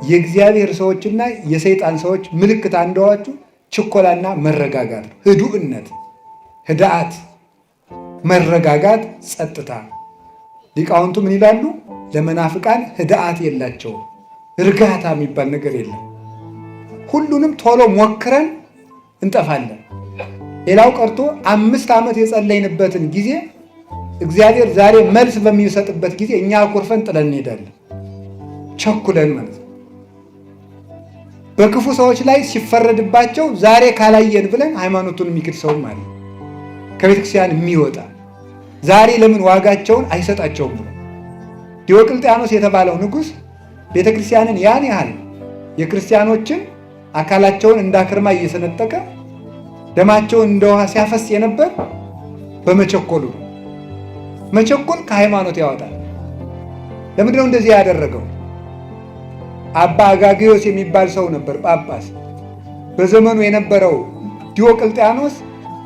የእግዚአብሔር ሰዎችና የሰይጣን ሰዎች ምልክት አንዷችሁ ችኮላና መረጋጋት፣ ህዱእነት፣ ህድአት፣ መረጋጋት፣ ጸጥታ። ሊቃውንቱ ምን ይላሉ? ለመናፍቃን ህድአት የላቸውም። እርጋታ የሚባል ነገር የለም። ሁሉንም ቶሎ ሞክረን እንጠፋለን። ሌላው ቀርቶ 5 ዓመት የጸለይንበትን ጊዜ እግዚአብሔር ዛሬ መልስ በሚሰጥበት ጊዜ እኛ አኩርፈን ጥለን እንሄዳለን። ቸኩለን ማለት ነው። በክፉ ሰዎች ላይ ሲፈረድባቸው ዛሬ ካላየን ብለን ሃይማኖቱን የሚክድ ሰውም አለ። ከቤተክርስቲያን የሚወጣ ዛሬ ለምን ዋጋቸውን አይሰጣቸውም ብሎ ዲዮቅልጥያኖስ የተባለው ንጉሥ ቤተክርስቲያንን ያን ያህል የክርስቲያኖችን አካላቸውን እንዳክርማ እየሰነጠቀ ደማቸውን እንደ ውሃ ሲያፈስ የነበር በመቸኮሉ ነው። መቸኮል ከሃይማኖት ያወጣል። ለምንድነው እንደዚህ ያደረገው? አባ አጋግዮስ የሚባል ሰው ነበር ጳጳስ። በዘመኑ የነበረው ዲዮቅልጥያኖስ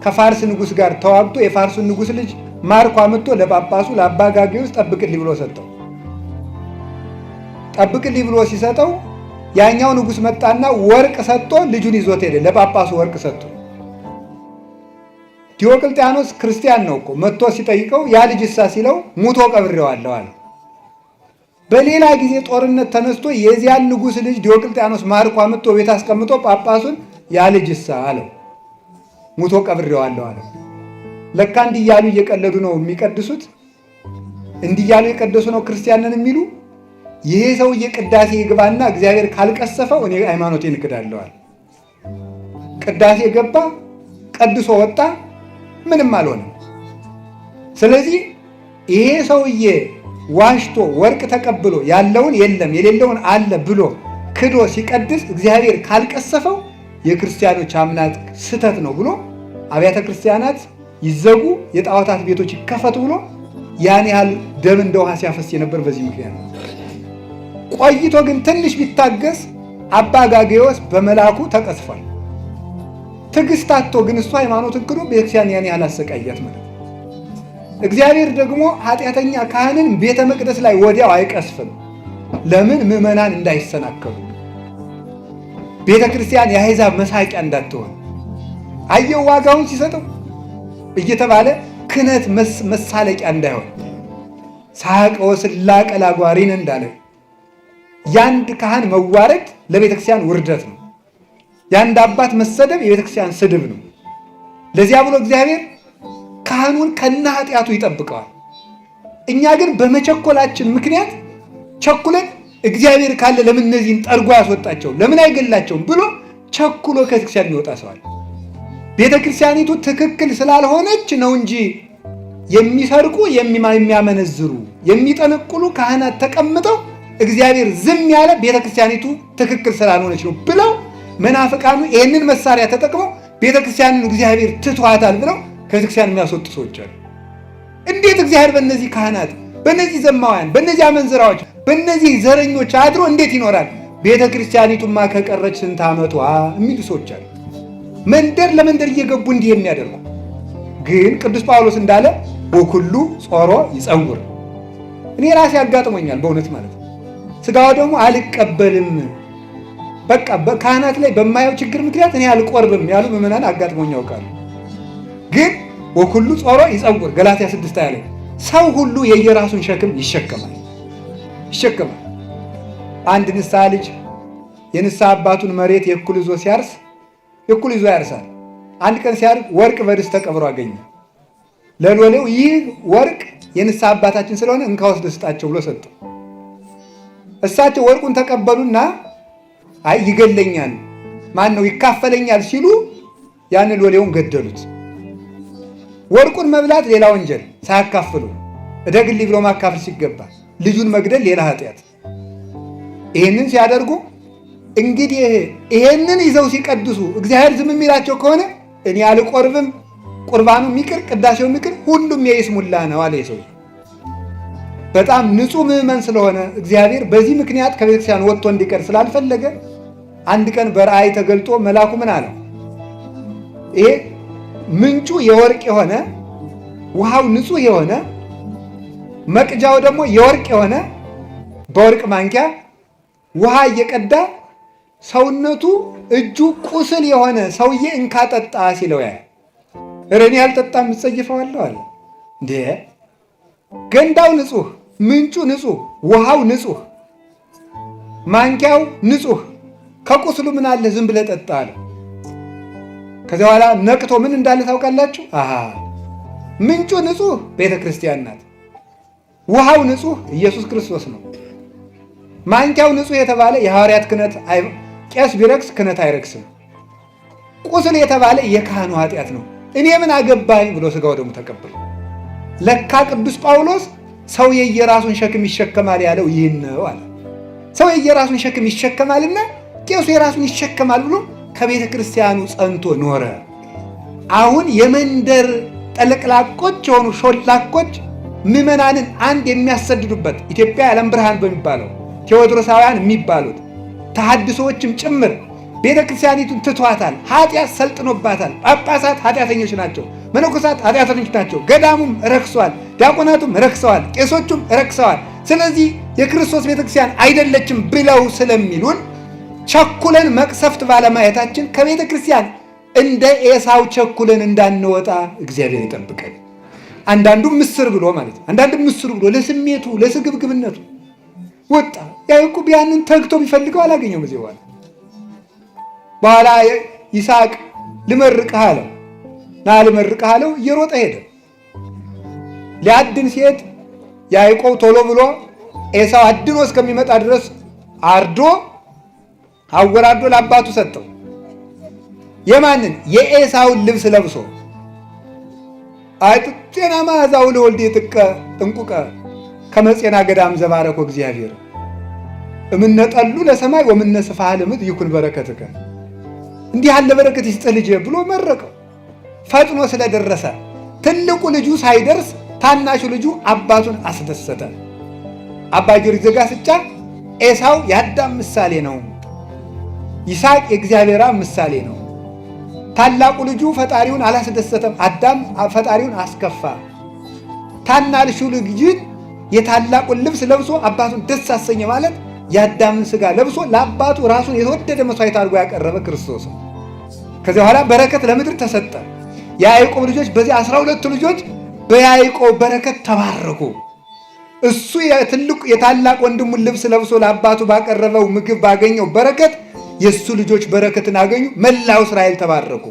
ከፋርስ ንጉሥ ጋር ተዋግቶ የፋርሱን ንጉሥ ልጅ ማርኮ አምጥቶ ለጳጳሱ ለአባ አጋግዮስ ጠብቅልኝ ብሎ ሰጠው። ጠብቅልኝ ብሎ ሲሰጠው ያኛው ንጉሥ መጣና ወርቅ ሰጥቶ ልጁን ይዞት ሄደ። ለጳጳሱ ወርቅ ሰጥቶ ዲዮቅልጥያኖስ ክርስቲያን ነው እኮ መጥቶ ሲጠይቀው ያ ልጅሳ ሲለው ሙቶ ቀብሬዋለሁ አለ። በሌላ ጊዜ ጦርነት ተነስቶ የዚያን ንጉሥ ልጅ ዲዮቅልጥያኖስ ማርኮ አምጥቶ ቤት አስቀምጦ ጳጳሱን ያ ልጅሳ አለው ሙቶ ቀብሬዋለሁ አለ። ለካ እንዲህ እያሉ እየቀለዱ ነው የሚቀድሱት። እንዲህ እያሉ የቀደሱ ነው ክርስቲያንን የሚሉ። ይሄ ሰውዬ ቅዳሴ ይግባና እግዚአብሔር ካልቀሰፈው እኔ ሃይማኖቴን እክዳለሁ። ቅዳሴ ገባ፣ ቀድሶ ወጣ፣ ምንም አልሆነም። ስለዚህ ይሄ ሰውዬ ዋሽቶ ወርቅ ተቀብሎ ያለውን የለም የሌለውን አለ ብሎ ክዶ ሲቀድስ እግዚአብሔር ካልቀሰፈው የክርስቲያኖች አምላክ ስተት ነው ብሎ አብያተ ክርስቲያናት ይዘጉ፣ የጣዖታት ቤቶች ይከፈቱ ብሎ ያን ያህል ደም እንደ ውሃ ሲያፈስ የነበር በዚህ ምክንያት ነው። ቆይቶ ግን ትንሽ ቢታገስ አባ አጋግዮስ በመላኩ ተቀስፏል። ትዕግስት አጥቶ ግን እሱ ሃይማኖትን ክዶ ቤተክርስቲያን ያን ያህል አሰቃያት ማለት። እግዚአብሔር ደግሞ ኃጢአተኛ ካህንን ቤተ መቅደስ ላይ ወዲያው አይቀስፍም። ለምን? ምዕመናን እንዳይሰናከሉ፣ ቤተ ክርስቲያን የአሕዛብ መሳቂያ እንዳትሆን። አየው ዋጋውን ሲሰጠው እየተባለ ክህነት መሳለቂያ እንዳይሆን። ሳቀ ወስላቀ ላጓሪን እንዳለ ያንድ ካህን መዋረድ ለቤተ ክርስቲያን ውርደት ነው። ያንድ አባት መሰደብ የቤተ ክርስቲያን ስድብ ነው። ለዚያ ብሎ እግዚአብሔር ካህኑን ከነ ኃጢአቱ ይጠብቀዋል። እኛ ግን በመቸኮላችን ምክንያት ቸኩለን እግዚአብሔር ካለ ለምን እነዚህን ጠርጎ ያስወጣቸው ለምን አይገላቸውም ብሎ ቸኩሎ ከቤተክርስቲያን የሚወጣ ሰዋል። ቤተክርስቲያኒቱ ትክክል ስላልሆነች ነው እንጂ የሚሰርቁ የሚያመነዝሩ የሚጠነቁሉ ካህናት ተቀምጠው እግዚአብሔር ዝም ያለ ቤተክርስቲያኒቱ ትክክል ስላልሆነች ነው ብለው መናፍቃኑ ይህንን መሳሪያ ተጠቅመው ቤተክርስቲያንን እግዚአብሔር ትቷታል ብለው ከቤተክርስቲያን የሚያስወጡ ሰዎች አሉ። እንዴት እግዚአብሔር በእነዚህ ካህናት፣ በእነዚህ ዘማውያን፣ በእነዚህ አመንዝራዎች፣ በእነዚህ ዘረኞች አድሮ እንዴት ይኖራል? ቤተክርስቲያኒቱማ ከቀረች ስንት ዓመቷ የሚሉ ሰዎች አሉ። መንደር ለመንደር እየገቡ እንዲህ የሚያደርጉ ግን ቅዱስ ጳውሎስ እንዳለ ወኩሉ ጾሮ ይጸውር። እኔ ራሴ አጋጥሞኛል በእውነት ማለት ነው። ስጋው ደግሞ አልቀበልም በቃ በካህናት ላይ በማየው ችግር ምክንያት እኔ አልቆርብም ያሉ ምዕመናን አጋጥሞኝ ያውቃሉ። ግን ወኩሉ ጾሮ ይጸውር ገላትያ 6 ያለ ሰው ሁሉ የየራሱን ሸክም ይሸከማል። አንድ ንስሐ ልጅ የንስሐ አባቱን መሬት የእኩል ይዞ ሲያርስ የእኩል ይዞ ያርሳል። አንድ ቀን ሲያርስ ወርቅ በድስት ተቀብሮ አገኘ። ለሎሌው ይህ ወርቅ የንስሐ አባታችን ስለሆነ እንካ ወስድ ስጣቸው ብሎ ሰጠው። እሳቸው ወርቁን ተቀበሉና አይ ይገለኛል፣ ማን ነው ይካፈለኛል ሲሉ ያንን ሎሌውን ገደሉት። ወርቁን መብላት ሌላ ወንጀል ሳያካፍሉ እደግልኝ ብሎ ማካፈል ሲገባ ልጁን መግደል ሌላ ኃጢአት። ይሄንን ሲያደርጉ እንግዲህ ይሄንን ይዘው ሲቀድሱ እግዚአብሔር ዝም የሚላቸው ከሆነ እኔ አልቆርብም፣ ቁርባኑ የሚቅር ቅዳሴው የሚቅር ሁሉም የይስሙላ ነው አለ ሰው። በጣም ንጹህ ምዕመን ስለሆነ እግዚአብሔር በዚህ ምክንያት ከቤተክርስቲያን ወጥቶ እንዲቀር ስላልፈለገ አንድ ቀን በራእይ ተገልጦ መልአኩ ምን አለ? ይሄ ምንጩ የወርቅ የሆነ ውሃው ንጹህ የሆነ መቅጃው ደግሞ የወርቅ የሆነ በወርቅ ማንኪያ ውሃ እየቀዳ ሰውነቱ እጁ ቁስል የሆነ ሰውዬ እንካ ጠጣ ሲለው ያያል። እኔ አልጠጣም እጸይፈዋለሁ አለ። እንዴ ገንዳው ንጹህ፣ ምንጩ ንጹህ፣ ውሃው ንጹህ፣ ማንኪያው ንጹህ፣ ከቁስሉ ምን አለ ዝም ብለህ ጠጣ አለ። ከዚያ በኋላ ነቅቶ ምን እንዳለ ታውቃላችሁ? ምንጩ ንጹህ ቤተ ክርስቲያን ናት። ውሃው ንጹህ ኢየሱስ ክርስቶስ ነው። ማንኪያው ንጹህ የተባለ የሐዋርያት ክህነት፣ ቄስ ቢረክስ ክህነት አይረክስም። ቁስል የተባለ የካህኑ ኃጢአት ነው። እኔ ምን አገባኝ ብሎ ሥጋው ደግሞ ተቀብሎ ለካ ቅዱስ ጳውሎስ ሰው የየራሱን ሸክም ይሸከማል ያለው ይህን ነው አለ። ሰው የየራሱን ሸክም ይሸከማልና ቄሱ የራሱን ይሸከማል ብሎ ከቤተ ክርስቲያኑ ጸንቶ ኖረ። አሁን የመንደር ጠለቅላቆች የሆኑ ሾላኮች ምዕመናንን አንድ የሚያሰድዱበት ኢትዮጵያ የዓለም ብርሃን በሚባለው ቴዎድሮሳውያን የሚባሉት ተሐድሶዎችም ጭምር ቤተ ክርስቲያኒቱን ትቷታል። ኃጢአት ሰልጥኖባታል። ጳጳሳት ኃጢአተኞች ናቸው። መነኮሳት ኃጢአተኞች ናቸው። ገዳሙም ረክሷል። ዲያቆናቱም ረክሰዋል። ቄሶቹም ረክሰዋል። ስለዚህ የክርስቶስ ቤተ ክርስቲያን አይደለችም ብለው ስለሚሉን ቸኩለን መቅሰፍት ባለማየታችን ከቤተ ክርስቲያን እንደ ኤሳው ቸኩለን እንዳንወጣ እግዚአብሔር ይጠብቀን። አንዳንዱ ምስር ብሎ ማለት ነው። አንዳንዱ ምስር ብሎ ለስሜቱ ለስግብግብነቱ ወጣ። ያዕቆብ ያንን ተግቶ ቢፈልገው አላገኘውም። እዚህ በኋላ ይስሐቅ ልመርቅህ አለው። ና ልመርቅህ አለው። እየሮጠ ሄደ። ሊያድን ሲሄድ ያዕቆብ ቶሎ ብሎ ኤሳው አድኖ እስከሚመጣ ድረስ አርዶ አወራዶ ለአባቱ ሰጠው። የማንን? የኤሳውን ልብስ ለብሶ አይጥጤና ማዛው ለወልዴ ጥቀ እንቁቀ ከመጼና ገዳም ዘባረኮ እግዚአብሔር እምነጠሉ ለሰማይ ወምነ ስፍሐ ለምድር ይኩን በረከትከ። እንዲህ ያለ በረከት ይስጥህ ልጄ ብሎ መረቀው። ፈጥኖ ስለደረሰ ትልቁ ልጁ ሳይደርስ ታናሹ ልጁ አባቱን አስደሰተ። አባ ጊዮርጊስ ዘጋስጫ ኤሳው የአዳም ምሳሌ ነው፣ ይስሐቅ የእግዚአብሔር ምሳሌ ነው። ታላቁ ልጁ ፈጣሪውን አላስደሰተም፣ አዳም ፈጣሪውን አስከፋ። ታናሹ ልጅ የታላቁን ልብስ ለብሶ አባቱን ደስ አሰኘ ማለት የአዳምን ሥጋ ለብሶ ለአባቱ ራሱን የተወደደ መስዋዕት አድርጎ ያቀረበ ክርስቶስ ነው። ከዚያ በኋላ በረከት ለምድር ተሰጠ። የያዕቆብ ልጆች በዚህ 12 ልጆች በያዕቆብ በረከት ተባረኩ። እሱ የታላቅ ወንድሙን ልብስ ለብሶ ለአባቱ ባቀረበው ምግብ ባገኘው በረከት የእሱ ልጆች በረከትን አገኙ። መላው እስራኤል ተባረኩ።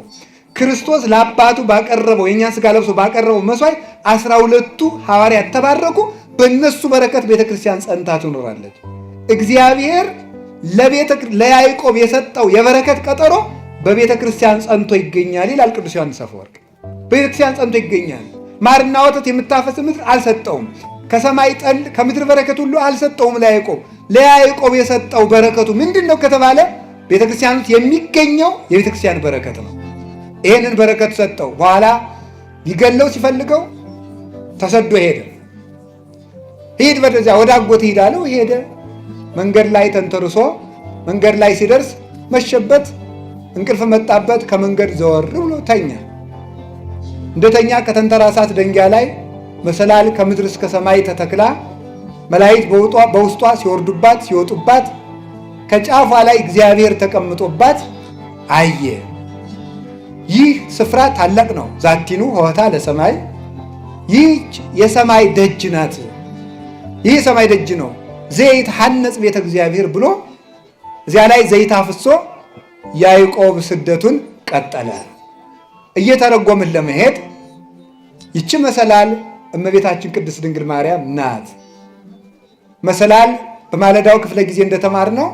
ክርስቶስ ለአባቱ ባቀረበው የእኛን ሥጋ ለብሶ ባቀረበው መስዋዕት 12ቱ ሐዋርያት ተባረኩ። በእነሱ በረከት ቤተ ክርስቲያን ጸንታ ትኖራለች። እግዚአብሔር ለያዕቆብ የሰጠው የበረከት ቀጠሮ በቤተ ክርስቲያን ጸንቶ ይገኛል ይላል ቅዱስ ዮሐንስ አፈወርቅ። በቤተ ክርስቲያን ጸንቶ ይገኛል። ማርና ወተት የምታፈስ ምድር አልሰጠውም። ከሰማይ ጠል ከምድር በረከት ሁሉ አልሰጠውም ለያዕቆብ። ለያዕቆብ የሰጠው በረከቱ ምንድን ነው ከተባለ ቤተ ክርስቲያን ውስጥ የሚገኘው የቤተ ክርስቲያን በረከት ነው። ይህንን በረከት ሰጠው። በኋላ ሊገለው ሲፈልገው ተሰዶ ሄደ። ሂድ ወደዚያ ወደ አጎት ሂድ አለው። ሄደ። መንገድ ላይ ተንተርሶ መንገድ ላይ ሲደርስ መሸበት፣ እንቅልፍ መጣበት። ከመንገድ ዘወር ብሎ ተኛ። እንደተኛ ከተንተራሳት ደንጊያ ላይ መሰላል ከምድር እስከ ሰማይ ተተክላ መላእክት በውስጧ ሲወርዱባት ሲወጡባት ከጫፏ ላይ እግዚአብሔር ተቀምጦባት አየ። ይህ ስፍራ ታላቅ ነው። ዛቲኑ ሆታ ለሰማይ፣ ይህች የሰማይ ደጅ ናት። ይህ የሰማይ ደጅ ነው። ዘይት ሐነጽ ቤተ እግዚአብሔር ብሎ እዚያ ላይ ዘይት አፍሶ ያዕቆብ ስደቱን ቀጠለ። እየተረጎምን ለመሄድ ይቺ መሰላል እመቤታችን ቅድስት ድንግል ማርያም ናት። መሰላል በማለዳው ክፍለ ጊዜ እንደተማርነው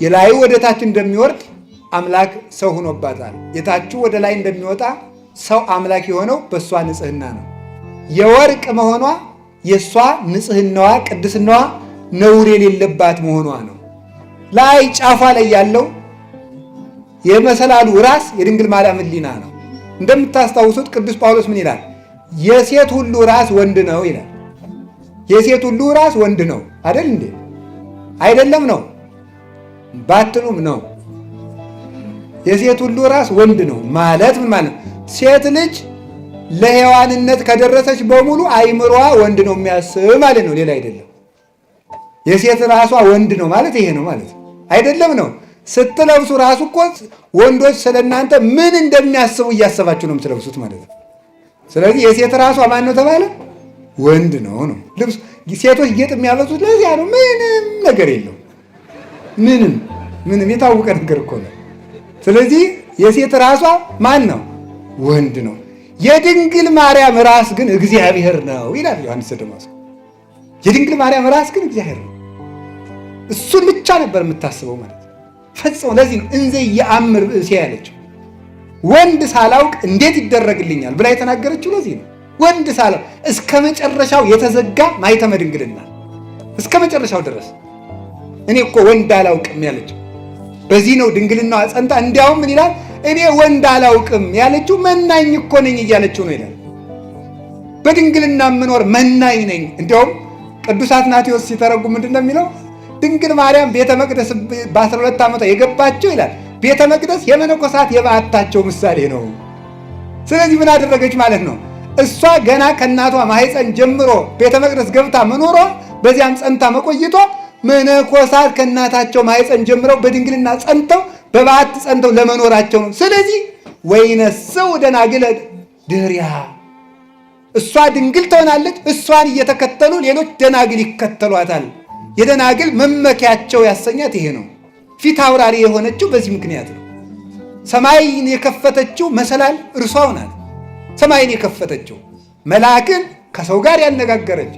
የላዩ ወደ ታች እንደሚወርድ አምላክ ሰው ሆኖባታል። የታቹ ወደ ላይ እንደሚወጣ ሰው አምላክ የሆነው በእሷ ንጽህና ነው። የወርቅ መሆኗ የእሷ ንጽህናዋ ቅድስናዋ ነውር የሌለባት መሆኗ ነው። ላይ ጫፏ ላይ ያለው የመሰላሉ ራስ የድንግል ማርያም ሕሊና ነው። እንደምታስታውሱት ቅዱስ ጳውሎስ ምን ይላል? የሴት ሁሉ ራስ ወንድ ነው ይላል። የሴት ሁሉ ራስ ወንድ ነው አይደል እንዴ? አይደለም ነው ባትሉም ነው። የሴት ሁሉ ራስ ወንድ ነው ማለት ምን ማለት? ሴት ልጅ ለሔዋንነት ከደረሰች በሙሉ አይምሯ ወንድ ነው የሚያስብ ማለት ነው፣ ሌላ አይደለም። የሴት ራሷ ወንድ ነው ማለት ይሄ ነው ማለት አይደለም ነው። ስትለብሱ ራሱ እኮ ወንዶች ስለእናንተ ምን እንደሚያስቡ እያሰባችሁ ነው የምትለብሱት ማለት ነው። ስለዚህ የሴት ራሷ ማን ነው ተባለ? ወንድ ነው ነው። ልብስ ሴቶች ጌጥ የሚያበዙት ለዚያ ነው። ምንም ነገር የለው። ምንም የታወቀ ነገር እኮ ነው። ስለዚህ የሴት ራሷ ማን ነው? ወንድ ነው። የድንግል ማርያም ራስ ግን እግዚአብሔር ነው ይላል ዮሐንስ ዘደማስቆ። የድንግል ማርያም ራስ ግን እግዚአብሔር ነው። እሱን ብቻ ነበር የምታስበው ማለት ነው ፈጽሞ። ለዚህ ነው እንዘ የአምር ብእሴ ያለችው። ወንድ ሳላውቅ እንዴት ይደረግልኛል ብላ የተናገረችው ለዚህ ነው። ወንድ ሳላውቅ እስከ መጨረሻው የተዘጋ ማኅተመ ድንግልና እስከ መጨረሻው ድረስ እኔ እኮ ወንድ አላውቅም ያለችው በዚህ ነው። ድንግልናዋ ጸንታ እንዲያውም ምን ይላል? እኔ ወንድ አላውቅም ያለችው መናኝ እኮ ነኝ እያለችው ነው ይላል። በድንግልና የምኖር መናኝ ነኝ። እንዲያውም ቅዱስ አትናቴዎስ ሲተረጉም ምንድን ነው የሚለው? ድንግል ማርያም ቤተ መቅደስ በ12 ዓመቷ የገባቸው ይላል። ቤተ መቅደስ የመነኮሳት የበዓታቸው ምሳሌ ነው። ስለዚህ ምን አደረገች ማለት ነው? እሷ ገና ከእናቷ ማኅፀን ጀምሮ ቤተ መቅደስ ገብታ መኖሯ፣ በዚያም ጸንታ መቆየቷ መነኮሳት ከእናታቸው ማኅፀን ጀምረው በድንግልና ጸንተው በበዓት ጸንተው ለመኖራቸው ነው። ስለዚህ ወይነስው ደናግለ ድኅሪሃ፣ እሷ ድንግል ትሆናለች። እሷን እየተከተሉ ሌሎች ደናግል ይከተሏታል። የደናግል መመኪያቸው ያሰኛት ይሄ ነው። ፊት አውራሪ የሆነችው በዚህ ምክንያት ነው። ሰማይን የከፈተችው መሰላል እርሷው ናት። ሰማይን የከፈተችው መልአክን ከሰው ጋር ያነጋገረች፣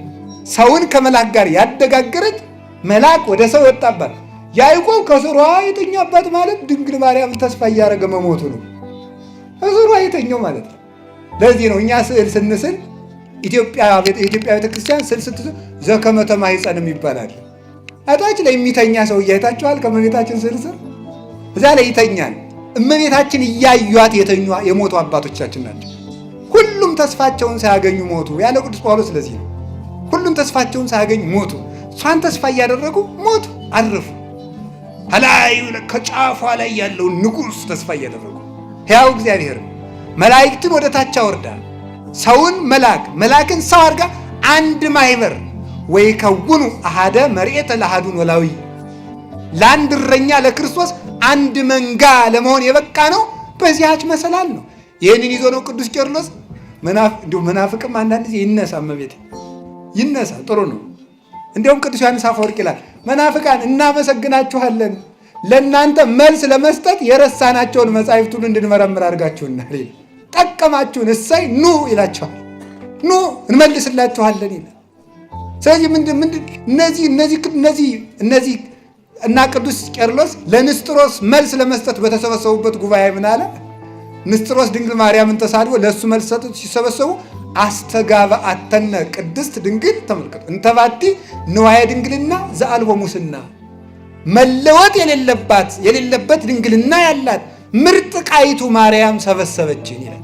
ሰውን ከመልአክ ጋር ያነጋገረች፣ መልአክ ወደ ሰው የወጣባት፣ ያዕቆብ ከስሯ የተኛባት ማለት ድንግል ማርያምን ተስፋ እያደረገ መሞቱ ነው። ከስሯ የተኛው ማለት ነው። ለዚህ ነው እኛ ስዕል ስንስል የኢትዮጵያ ቤተክርስቲያን ስዕል ስትስል ዘከመ ተማኅፀንም ይባላል። አታች ላይ የሚተኛ ሰው እያይታችኋል። ከእመቤታችን ስዕል ስር እዛ ላይ ይተኛል። እመቤታችን እያዩት የተኙ የሞቱ አባቶቻችን ናቸው። ሁሉም ተስፋቸውን ሳያገኙ ሞቱ ያለ ቅዱስ ጳውሎስ። ስለዚህ ነው ሁሉም ተስፋቸውን ሳያገኙ ሞቱ። እሷን ተስፋ እያደረጉ ሞቱ፣ አረፉ። ከላዩ ከጫፏ ላይ ያለውን ንጉሥ ተስፋ እያደረጉ ሕያው እግዚአብሔር መላእክትን ወደ ታች አወርዳ ሰውን መልአክን ሰው አድርጋ አንድ ማኅበር ወይ ከውኑ አሃደ መርኤተ ለአሐዱ ኖላዊ፣ ለአንድ እረኛ ለክርስቶስ አንድ መንጋ ለመሆን የበቃ ነው በዚያች መሰላል ነው። ይህንን ይዞ ነው ቅዱስ ቄርሎስ እንዲሁ መናፍቅም አንዳንድ ጊዜ ይነሳ፣ እመቤቴ ይነሳ፣ ጥሩ ነው። እንዲሁም ቅዱስ ዮሐንስ አፈወርቅ ይላል መናፍቃን እናመሰግናችኋለን፣ ለእናንተ መልስ ለመስጠት የረሳናቸውን መጻሕፍት ሁሉ እንድንመረምር አድርጋችሁናል። ጠቀማችሁን፣ እሰይ ኑ ይላችኋል። ኑ እንመልስላችኋለን ይላል። ስለዚህ እነዚህ እና ቅዱስ ቄርሎስ ለንስጥሮስ መልስ ለመስጠት በተሰበሰቡበት ጉባኤ ምን አለ? ንስጥሮስ ድንግል ማርያምን ተሳድቦ ለእሱ መልስ ሰጡት። ሲሰበሰቡ አስተጋብአተነ ቅድስት ድንግል፣ ተመልከቱ፣ እንተባቲ ንዋየ ድንግልና ዘአልቦ ሙስና፣ መለወጥ የሌለበት ድንግልና ያላት ምርጥ ቃይቱ ማርያም ሰበሰበችን ይላል።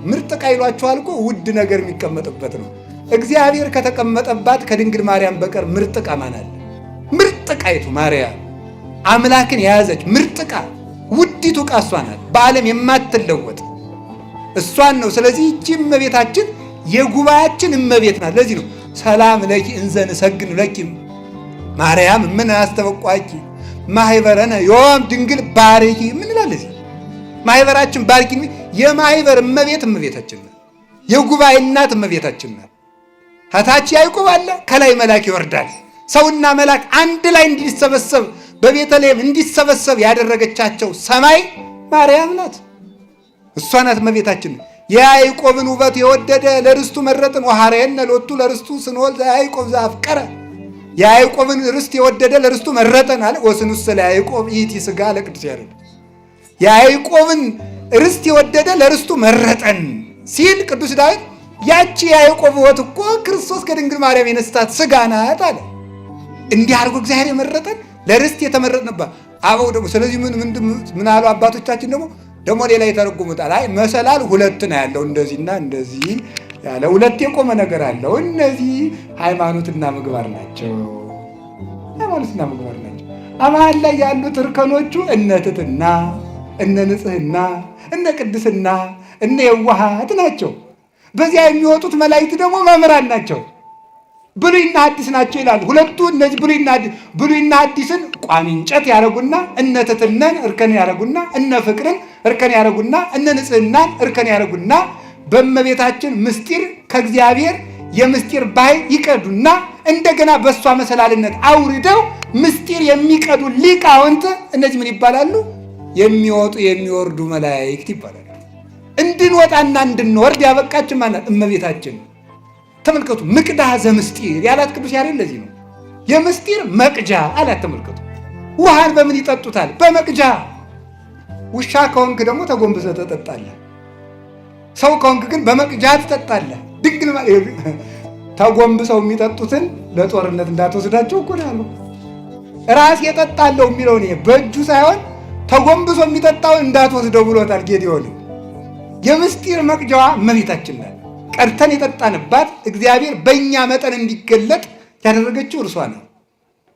ምርጥ ቃ ይሏችኋል እኮ ውድ ነገር የሚቀመጥበት ነው። እግዚአብሔር ከተቀመጠባት ከድንግል ማርያም በቀር ምርጥ ቃ ማን አለ? ምርጥ ቃይቱ ማርያም አምላክን የያዘች ምርጥ ቃ፣ ውዲቱ ቃ እሷ ናት። በዓለም የማትለወጥ እሷን ነው። ስለዚህ ይህች እመቤታችን የጉባኤያችን እመቤት ናት። ለዚህ ነው ሰላም ለኪ እንዘ ንሰግድ ለኪ ማርያም ምን አስተበቋቂ ማኅበረነ ዮም ድንግል ባርኪ ምን ይላል? እዚህ ማኅበራችን ባርኪ። የማኅበር እመቤት እመቤታችን ናት። የጉባኤ እናት እመቤታችን ናት። ከታች ያዕቆብ አለ፣ ከላይ መልአክ ይወርዳል። ሰውና መልአክ አንድ ላይ እንዲሰበሰብ በቤተልሔም እንዲሰበሰብ ያደረገቻቸው ሰማይ ማርያም ናት። እሷ ናት እመቤታችን። የያዕቆብን ውበት የወደደ ለርስቱ መረጥን፣ ወሐረየነ ሎቱ ለርስቱ ስንወልድ ያዕቆብ ዘአፍቀረ። የያዕቆብን ርስት የወደደ ለርስቱ መረጠን አለ። ወስኑሰ ለያዕቆብ ይእቲ ሥጋ ለቅዱስ ያሬድ። የያዕቆብን ርስት የወደደ ለርስቱ መረጠን ሲል ቅዱስ ዳዊት ያቺ የያዕቆብ ውበት እኮ ክርስቶስ ከድንግል ማርያም የነሳት ሥጋ ናት አለ። እንዲህ አድርጎ እግዚአብሔር የመረጠን ለርስት የተመረጥንባት አበው ደግሞ። ስለዚህ ምን አሉ አባቶቻችን ደግሞ ሌላ የተረጉሙታል። አይ መሰላል ሁለት ነው ያለው፣ እንደዚህና እንደዚህ ያለ ሁለት የቆመ ነገር አለው። እነዚህ ሃይማኖትና ምግባር ናቸው። ሃይማኖትና ምግባር ናቸው። አማን ላይ ያሉት እርከኖቹ እነ ትሕትና፣ እነ ንጽሕና፣ እነ ቅድስና፣ እነ የዋሃት ናቸው። በዚያ የሚወጡት መላእክት ደግሞ መምህራን ናቸው። ብሉይና ሐዲስ ናቸው ይላሉ። ሁለቱ እነዚህ ብሉይና ሐዲስን ቋሚ እንጨት ያደረጉና እነ ትሕትናን እርከን ያደረጉና እነ ፍቅርን እርከን ያደረጉና እነ ንጽሕናን እርከን ያደረጉና በእመቤታችን ምስጢር ከእግዚአብሔር የምስጢር ባሕር ይቀዱና እንደገና በእሷ መሰላልነት አውርደው ምስጢር የሚቀዱ ሊቃውንት እነዚህ ምን ይባላሉ? የሚወጡ የሚወርዱ መላእክት ይባላሉ። እንድንወጣና እንድንወርድ ያበቃችን ማናት? እመቤታችን። ተመልከቱ፣ ምቅዳ ዘምስጢር ያላት ቅዱስ ያሬድ ለዚህ ነው። የምስጢር መቅጃ አላት። ተመልከቱ፣ ውሃን በምን ይጠጡታል? በመቅጃ። ውሻ ከሆንክ ደግሞ ተጎንብሰህ ትጠጣለህ። ሰው ከሆንክ ግን በመቅጃ ትጠጣለህ። ድንግል ተጎንብሰው የሚጠጡትን ለጦርነት እንዳትወስዳቸው እኮ ነው ያለው። ራስ የጠጣለው የሚለው በእጁ ሳይሆን ተጎንብሶ የሚጠጣውን እንዳትወስደው ብሎታል ጌዴዎን። የምስጢር መቅጃዋ እመቤታችን ናት። ቀድተን የጠጣንባት እግዚአብሔር በእኛ መጠን እንዲገለጥ ያደረገችው እርሷ ነው።